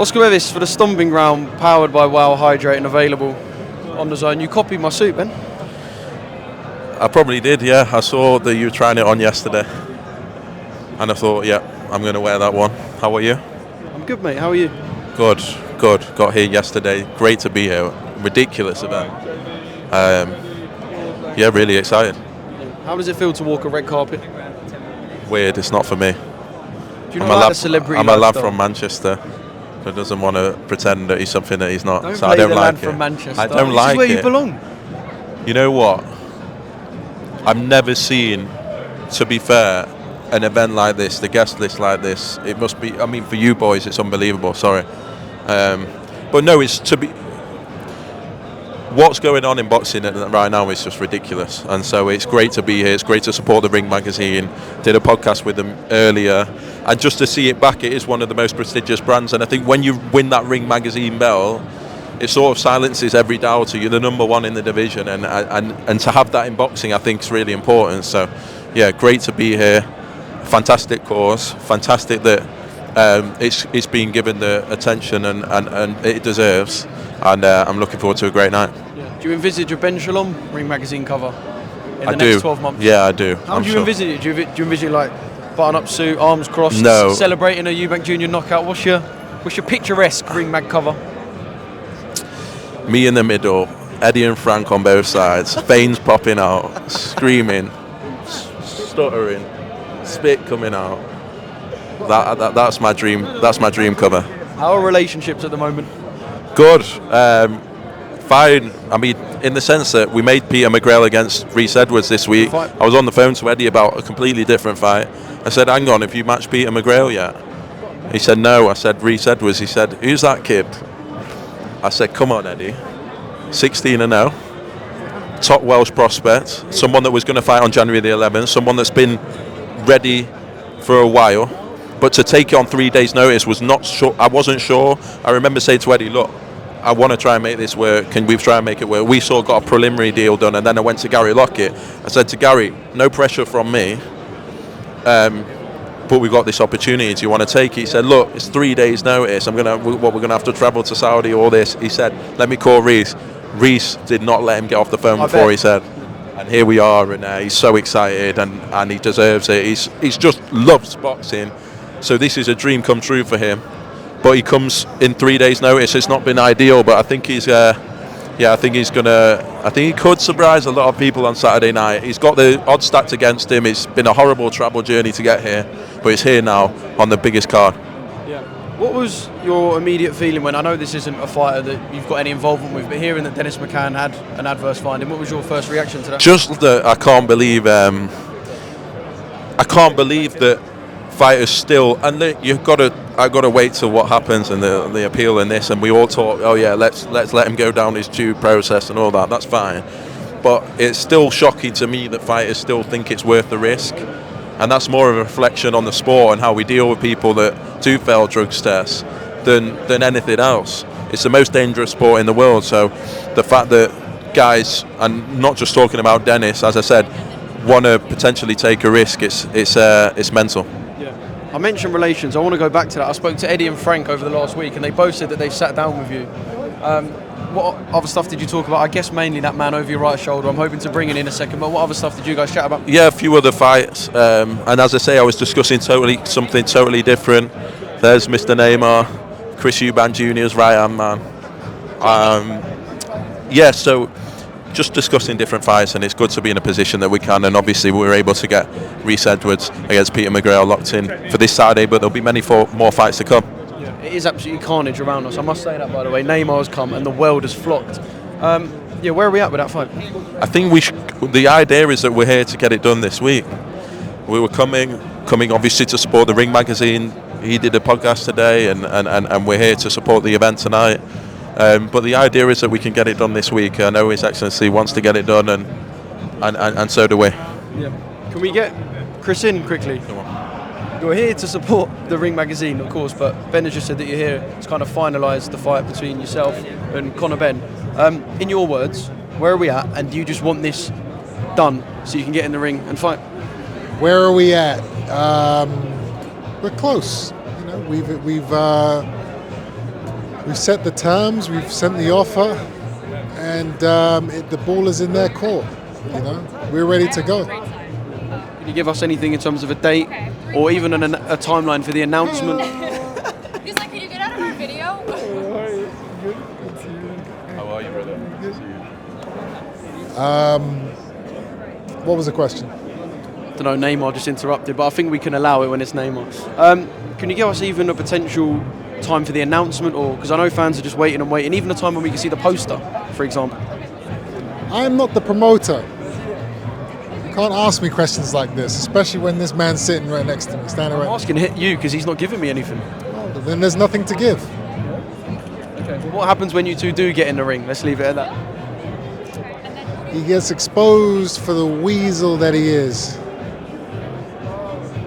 Oscar Bevis for the Stomping Ground, powered by Wow Hydrate and available on the DAZN. You copied my suit, Ben? I probably did, yeah. I saw that you were trying it on yesterday. And I thought, yeah, I'm going to wear that one. How are you? I'm good, mate. How are you? Good. Got here yesterday. Great to be here. Ridiculous event. Yeah, really excited. How does it feel to walk a red carpet? Weird, it's not for me. Do you not like the celebrity I'm a lad lifestyle? from Manchester who doesn't want to pretend that he's something that he's not. Don't so play I don't the like lad it. from Manchester. I don't like it. This is where you belong. You know what? I've never seen, to be fair, an event like this, the guest list like this. It must be, I mean, for you boys, it's unbelievable, sorry. But no, it's to be... What's going on in boxing right now is just ridiculous. And so it's great to be here. It's great to support the Ring magazine. Did a podcast with them earlier. And just to see it back, it is one of the most prestigious brands. And I think when you win that Ring magazine bell, it sort of silences every doubter. You're the number one in the division. And to have that in boxing, I think, is really important. So, yeah, great to be here. Fantastic cause. Fantastic that it's been given the attention and it deserves. And I'm looking forward to a great night. Yeah. Do you envisage a Ben Shalom Ring magazine cover in the I next do. 12 months? Yeah, I do. How do you envisage it? Do you envisage like button-up suit, arms crossed, No. celebrating a Eubank Junior knockout? What's your picturesque Ring mag cover? Me in the middle, Eddie and Frank on both sides, veins popping out, screaming, stuttering, spit coming out. That's my dream. That's my dream cover. How are relationships at the moment? Good. Fine. I mean, in the sense that we made Peter McGrail against Rhys Edwards this week. I was on the phone to Eddie about a completely different fight. I said, hang on, have you matched Peter McGrail yet? He said, no. I said, Rhys Edwards. He said, who's that kid? I said, come on, Eddie. 16-0. Top Welsh prospect. Someone that was going to fight on January the 11th. Someone that's been ready for a while. But to take it on 3 days' notice was not sure. I wasn't sure. I remember saying to Eddie, look, I want to try and make this work. Can we try and make it work? We sort of got a preliminary deal done, and then I went to Gary Lockett. I said to Gary, no pressure from me, but we've got this opportunity. Do you want to take it? He said, look, it's 3 days' notice. We're going to have to travel to Saudi, all this. He said, let me call Rhys. Rhys did not let him get off the phone before he said. And here we are, and he's so excited, and he deserves it. He's just loves boxing. So this is a dream come true for him, but he comes in 3 days' notice. It's not been ideal, but I think he's, I think he could surprise a lot of people on Saturday night. He's got the odds stacked against him. It's been a horrible travel journey to get here, but he's here now on the biggest card. Yeah. What was your immediate feeling when, I know this isn't a fighter that you've got any involvement with, but hearing that Dennis McCann had an adverse finding, what was your first reaction to that? Just that I can't believe that fighters still, and I've got to wait till what happens and the appeal in this, and we all talk, oh yeah, let's let him go down his due process and all that. That's fine, but it's still shocking to me that fighters still think it's worth the risk, and that's more of a reflection on the sport and how we deal with people that do fail drugs tests than anything else. It's the most dangerous sport in the world, so the fact that guys, and not just talking about Dennis, as I said, want to potentially take a risk, it's mental. I mentioned relations. I want to go back to that. I spoke to Eddie and Frank over the last week, and they both said that they've sat down with you. What other stuff did you talk about? I guess mainly that man over your right shoulder. I'm hoping to bring it in a second, but what other stuff did you guys chat about? Yeah, a few other fights. And as I say, I was discussing something totally different. There's Mr. Neymar, Chris Eubank Jr.'s right-hand man. So just discussing different fights, and it's good to be in a position that we can, and obviously we were able to get Rhys Edwards against Peter McGrail locked in for this Saturday, but there'll be many more fights to come. Yeah, it is absolutely carnage around us, I must say that, by the way. Neymar's come and the world has flocked. Where are we at with that fight? I think the idea is that we're here to get it done this week. We were coming obviously to support the Ring magazine. He did a podcast today, and we're here to support the event tonight. But the idea is that we can get it done this week. I know His Excellency wants to get it done, and so do we. Yeah. Can we get Chris in quickly? Come on. You're here to support the Ring magazine, of course, but Ben has just said that you're here to kind of finalise the fight between yourself and Conor Benn. In your words, where are we at, and do you just want this done so you can get in the ring and fight? Where are we at? We're close. We've We've set the terms, we've sent the offer, and the ball is in their court. You know, we're ready to go. Can you give us anything in terms of a date or even a timeline for the announcement? He's like, can you get out of our video? How are you, brother? What was the question? I don't know, Neymar just interrupted, but I think we can allow it when it's Neymar. Can you give us even a potential time for the announcement, or because I know fans are just waiting and waiting, even a time when we can see the poster, for example? I'm not the promoter. You can't ask me questions like this, especially when this man's sitting right next to me, standing I'm right. asking you because he's not giving me anything. Oh, then there's nothing to give. Okay. What happens when you two do get in the ring? Let's leave it at that. He gets exposed for the weasel that he is.